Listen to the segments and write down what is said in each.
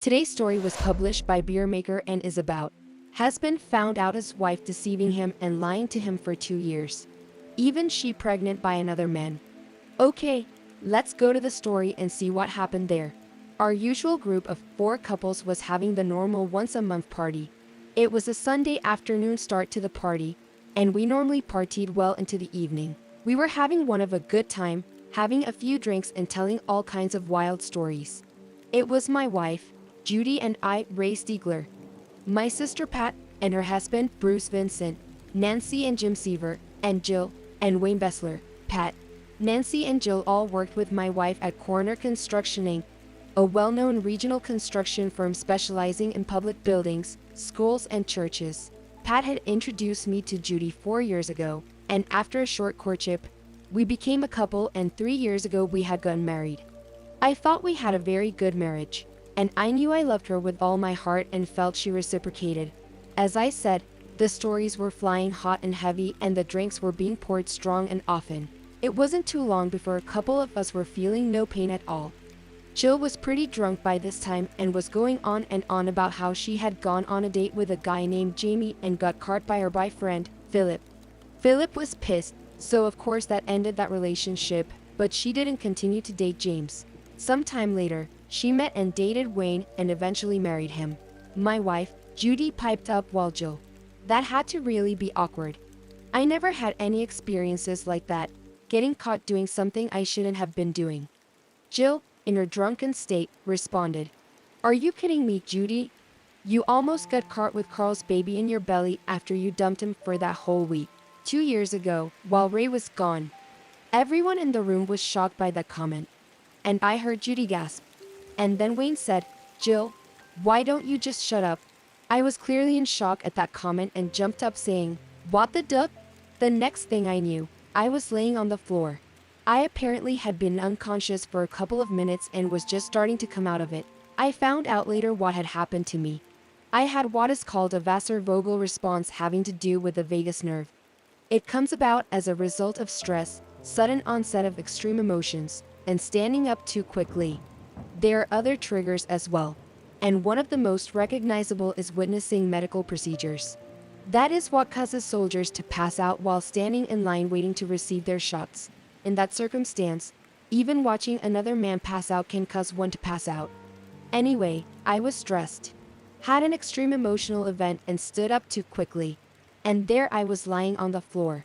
Today's story was published by Beer Maker and is about husband found out his wife deceiving him and lying to him for 2 years. Even she pregnant by another man. Okay, let's go to the story and see what happened there. Our usual group of 4 couples was having the normal once-a-month party. It was a Sunday afternoon start to the party, and we normally partied well into the evening. We were having one of a good time, having a few drinks and telling all kinds of wild stories. It was my wife, Judy, and I, Ray Stiegler, my sister Pat, and her husband, Bruce Vincent, Nancy and Jim Seaver, and Jill, and Wayne Bessler. Pat, Nancy, and Jill all worked with my wife at Corner Construction Inc., a well-known regional construction firm specializing in public buildings, schools, and churches. Pat had introduced me to Judy 4 years ago, and after a short courtship, we became a couple, and 3 years ago we had gotten married. I thought we had a very good marriage, and I knew I loved her with all my heart and felt she reciprocated. As I said, the stories were flying hot and heavy, and the drinks were being poured strong and often. It wasn't too long before a couple of us were feeling no pain at all. Jill was pretty drunk by this time and was going on and on about how she had gone on a date with a guy named Jamie and got caught by her boyfriend, Philip. Philip was pissed, so of course that ended that relationship, but she didn't continue to date James. Sometime later, she met and dated Wayne and eventually married him. My wife, Judy, piped up while Jill. That had to really be awkward. I never had any experiences like that, getting caught doing something I shouldn't have been doing. Jill, in her drunken state, responded, "Are you kidding me, Judy? You almost got caught with Carl's baby in your belly after you dumped him for that whole week. 2 years ago, while Ray was gone." Everyone in the room was shocked by that comment, and I heard Judy gasp. And then Wayne said, "Jill, why don't you just shut up?" I was clearly in shock at that comment and jumped up saying, "What the duck?" The next thing I knew, I was laying on the floor. I apparently had been unconscious for a couple of minutes and was just starting to come out of it. I found out later what had happened to me. I had what is called a Wasser-Vogel response, having to do with the vagus nerve. It comes about as a result of stress, sudden onset of extreme emotions, and standing up too quickly. There are other triggers as well, and one of the most recognizable is witnessing medical procedures. That is what causes soldiers to pass out while standing in line waiting to receive their shots. In that circumstance, even watching another man pass out can cause one to pass out. Anyway, I was stressed, had an extreme emotional event, and stood up too quickly. And there I was lying on the floor.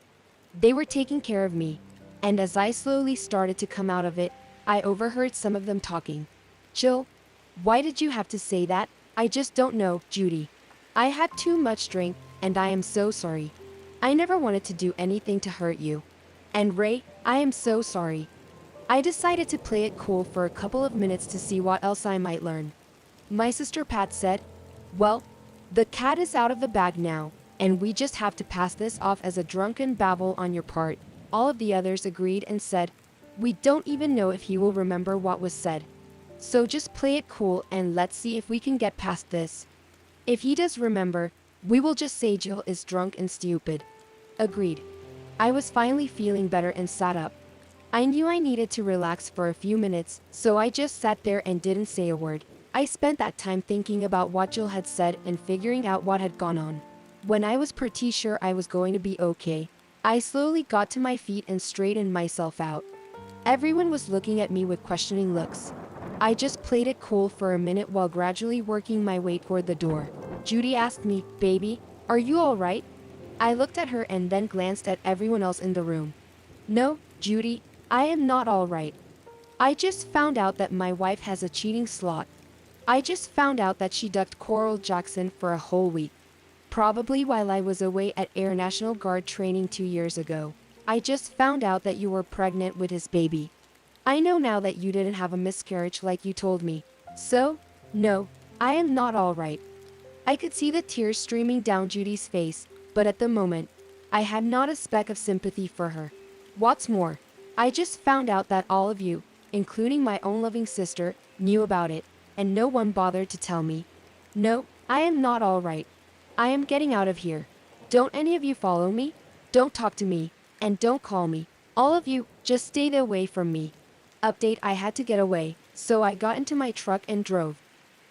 They were taking care of me, and as I slowly started to come out of it, I overheard some of them talking. "Jill, why did you have to say that?" "I just don't know, Judy. I had too much drink, and I am so sorry. I never wanted to do anything to hurt you. And Ray, I am so sorry." I decided to play it cool for a couple of minutes to see what else I might learn. My sister Pat said, "Well, the cat is out of the bag now, and we just have to pass this off as a drunken babble on your part." All of the others agreed and said, "We don't even know if he will remember what was said. So just play it cool and let's see if we can get past this. If he does remember, we will just say Jill is drunk and stupid." Agreed. I was finally feeling better and sat up. I knew I needed to relax for a few minutes, so I just sat there and didn't say a word. I spent that time thinking about what Jill had said and figuring out what had gone on. When I was pretty sure I was going to be okay, I slowly got to my feet and straightened myself out. Everyone was looking at me with questioning looks. I just played it cool for a minute while gradually working my way toward the door. Judy asked me, "Baby, are you all right?" I looked at her and then glanced at everyone else in the room. "No, Judy, I am not all right. I just found out that my wife has a cheating slot. I just found out that she ducked Coral Jackson for a whole week. Probably while I was away at Air National Guard training 2 years ago. I just found out that you were pregnant with his baby. I know now that you didn't have a miscarriage like you told me. So, no, I am not all right." I could see the tears streaming down Judy's face, but at the moment, I had not a speck of sympathy for her. What's more, I just found out that all of you, including my own loving sister, knew about it, and no one bothered to tell me. No, I am not all right. I am getting out of here. Don't any of you follow me? Don't talk to me, and don't call me. All of you, just stay away from me. Update: I had to get away, so I got into my truck and drove.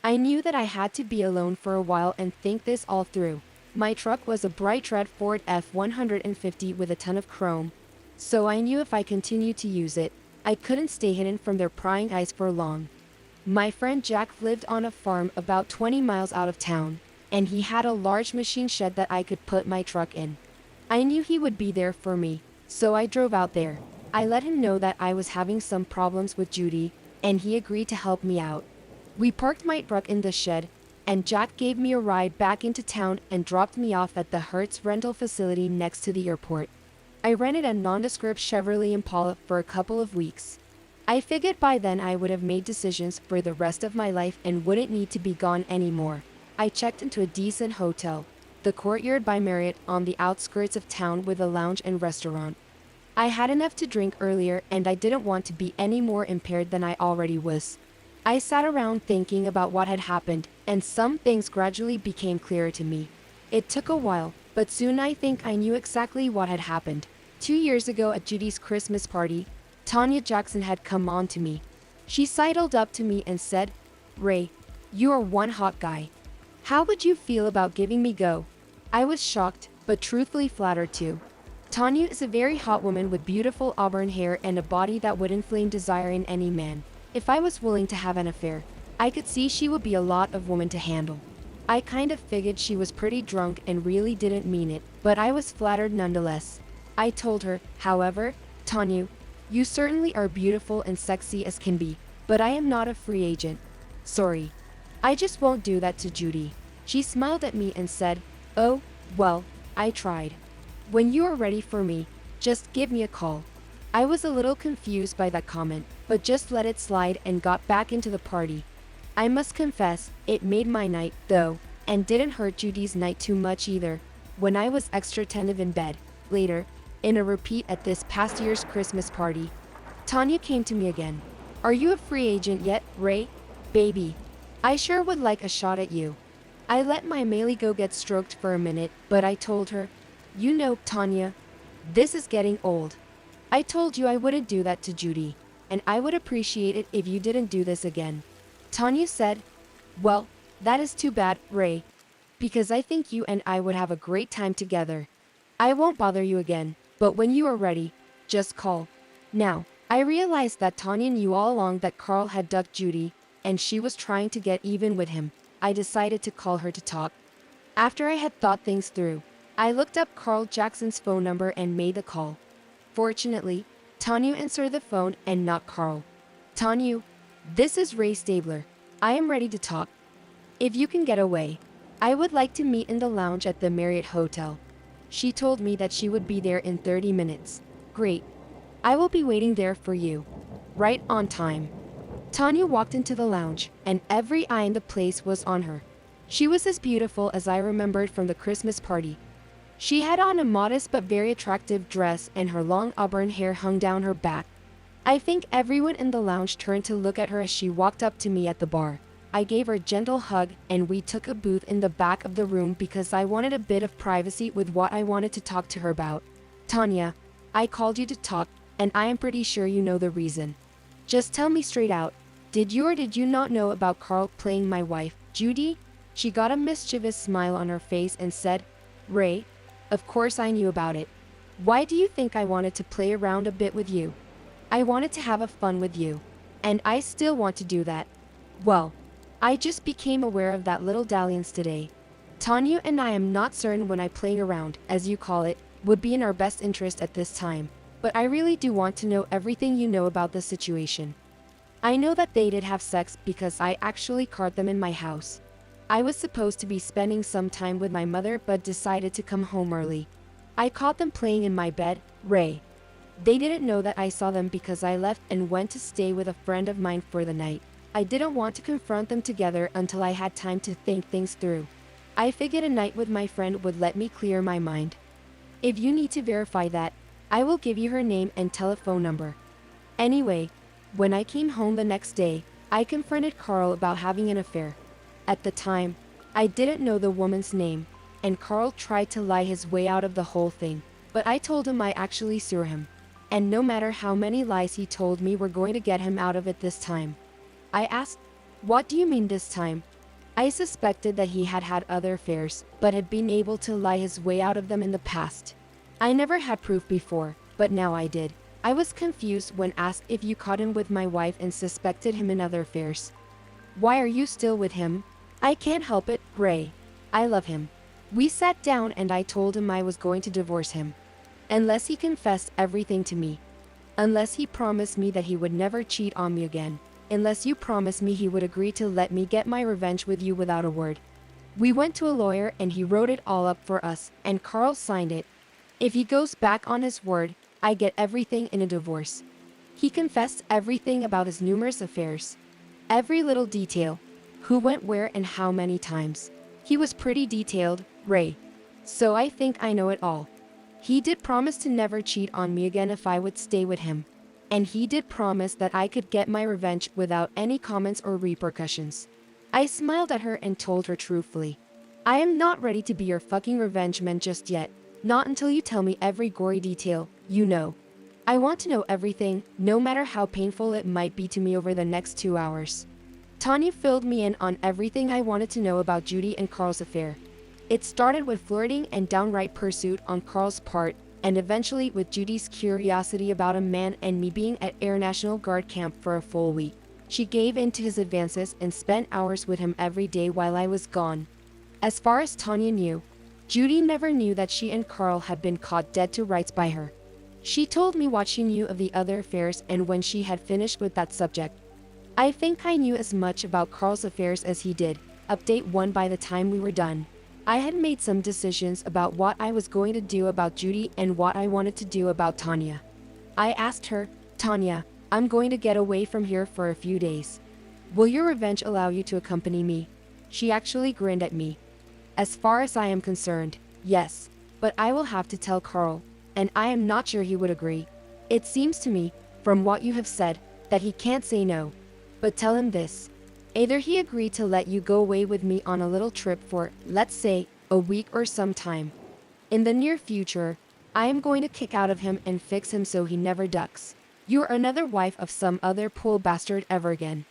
I knew that I had to be alone for a while and think this all through. My truck was a bright red Ford F-150 with a ton of chrome, so I knew if I continued to use it, I couldn't stay hidden from their prying eyes for long. My friend Jack lived on a farm about 20 miles out of town, and he had a large machine shed that I could put my truck in. I knew he would be there for me, so I drove out there. I let him know that I was having some problems with Judy, and he agreed to help me out. We parked my truck in the shed, and Jack gave me a ride back into town and dropped me off at the Hertz rental facility next to the airport. I rented a nondescript Chevrolet Impala for a couple of weeks. I figured by then I would have made decisions for the rest of my life and wouldn't need to be gone anymore. I checked into a decent hotel, the Courtyard by Marriott, on the outskirts of town with a lounge and restaurant. I had enough to drink earlier and I didn't want to be any more impaired than I already was. I sat around thinking about what had happened, and some things gradually became clearer to me. It took a while, but soon I think I knew exactly what had happened. 2 years ago at Judy's Christmas party, Tanya Jackson had come on to me. She sidled up to me and said, "Ray, you are one hot guy. How would you feel about giving me go?" I was shocked, but truthfully flattered too. Tanya is a very hot woman with beautiful auburn hair and a body that would inflame desire in any man. If I was willing to have an affair, I could see she would be a lot of woman to handle. I kind of figured she was pretty drunk and really didn't mean it, but I was flattered nonetheless. I told her, however, "Tanya, you certainly are beautiful and sexy as can be, but I am not a free agent. Sorry. I just won't do that to Judy." She smiled at me and said, "Oh, well, I tried. When you are ready for me, just give me a call." I was a little confused by that comment, but just let it slide and got back into the party. I must confess, it made my night, though, and didn't hurt Judy's night too much either. When I was extra tentative in bed, later, in a repeat at this past year's Christmas party, Tanya came to me again. "Are you a free agent yet, Ray? Baby, I sure would like a shot at you." I let my go get stroked for a minute, but I told her, "You know, Tanya, this is getting old. I told you I wouldn't do that to Judy, and I would appreciate it if you didn't do this again." Tanya said, "Well, that is too bad, Ray, because I think you and I would have a great time together. I won't bother you again, but when you are ready, just call." Now, I realized that Tanya knew all along that Carl had ducked Judy, and she was trying to get even with him. I decided to call her to talk. After I had thought things through, I looked up Carl Jackson's phone number and made the call. Fortunately, Tanya answered the phone and not Carl. "Tanya, this is Ray Stabler. I am ready to talk. If you can get away, I would like to meet in the lounge at the Marriott Hotel." She told me that she would be there in 30 minutes. "Great. I will be waiting there for you. Right on time." Tanya walked into the lounge, and every eye in the place was on her. She was as beautiful as I remembered from the Christmas party. She had on a modest but very attractive dress, and her long auburn hair hung down her back. I think everyone in the lounge turned to look at her as she walked up to me at the bar. I gave her a gentle hug, and we took a booth in the back of the room because I wanted a bit of privacy with what I wanted to talk to her about. "Tanya, I called you to talk, and I am pretty sure you know the reason. Just tell me straight out. Did you or did you not know about Carl playing my wife, Judy?" She got a mischievous smile on her face and said, "Ray, of course I knew about it. Why do you think I wanted to play around a bit with you? I wanted to have a fun with you, and I still want to do that. Well, I just became aware of that little dalliance today. Tanya and I am not certain when I playing around, as you call it, would be in our best interest at this time, but I really do want to know everything you know about the situation. I know that they did have sex because I actually caught them in my house. I was supposed to be spending some time with my mother but decided to come home early. I caught them playing in my bed, Ray. They didn't know that I saw them because I left and went to stay with a friend of mine for the night. I didn't want to confront them together until I had time to think things through. I figured a night with my friend would let me clear my mind. If you need to verify that, I will give you her name and telephone number. Anyway, when I came home the next day, I confronted Carl about having an affair. At the time, I didn't know the woman's name, and Carl tried to lie his way out of the whole thing, but I told him I actually saw him, and no matter how many lies he told me, we're going to get him out of it this time. I asked, "What do you mean this time, I suspected that he had had other affairs, but had been able to lie his way out of them in the past. I never had proof before, but now I did. I was confused when asked if you caught him with my wife and suspected him in other affairs. Why are you still with him? I can't help it, Ray. I love him. We sat down and I told him I was going to divorce him. Unless he confessed everything to me. Unless he promised me that he would never cheat on me again. Unless you promised me he would agree to let me get my revenge with you without a word. We went to a lawyer and he wrote it all up for us, and Carl signed it. If he goes back on his word, I get everything in a divorce. He confessed everything about his numerous affairs. Every little detail. Who went where and how many times. He was pretty detailed, Ray. So I think I know it all. He did promise to never cheat on me again if I would stay with him. And he did promise that I could get my revenge without any comments or repercussions. I smiled at her and told her truthfully. I am not ready to be your fucking revenge man just yet. Not until you tell me every gory detail, you know. I want to know everything, no matter how painful it might be to me over the next 2 hours. Tanya filled me in on everything I wanted to know about Judy and Carl's affair. It started with flirting and downright pursuit on Carl's part, and eventually with Judy's curiosity about a man and me being at Air National Guard camp for a full week. She gave in to his advances and spent hours with him every day while I was gone. As far as Tanya knew, Judy never knew that she and Carl had been caught dead to rights by her. She told me what she knew of the other affairs and when she had finished with that subject. I think I knew as much about Carl's affairs as he did. Update 1. By the time we were done, I had made some decisions about what I was going to do about Judy and what I wanted to do about Tanya. I asked her, Tanya, I'm going to get away from here for a few days. Will your revenge allow you to accompany me? She actually grinned at me. As far as I am concerned, yes, but I will have to tell Carl, and I am not sure he would agree. It seems to me, from what you have said, that he can't say no. But tell him this. Either he agreed to let you go away with me on a little trip for, let's say, a week or some time. In the near future, I am going to kick out of him and fix him so he never ducks. You're another wife of some other poor bastard ever again.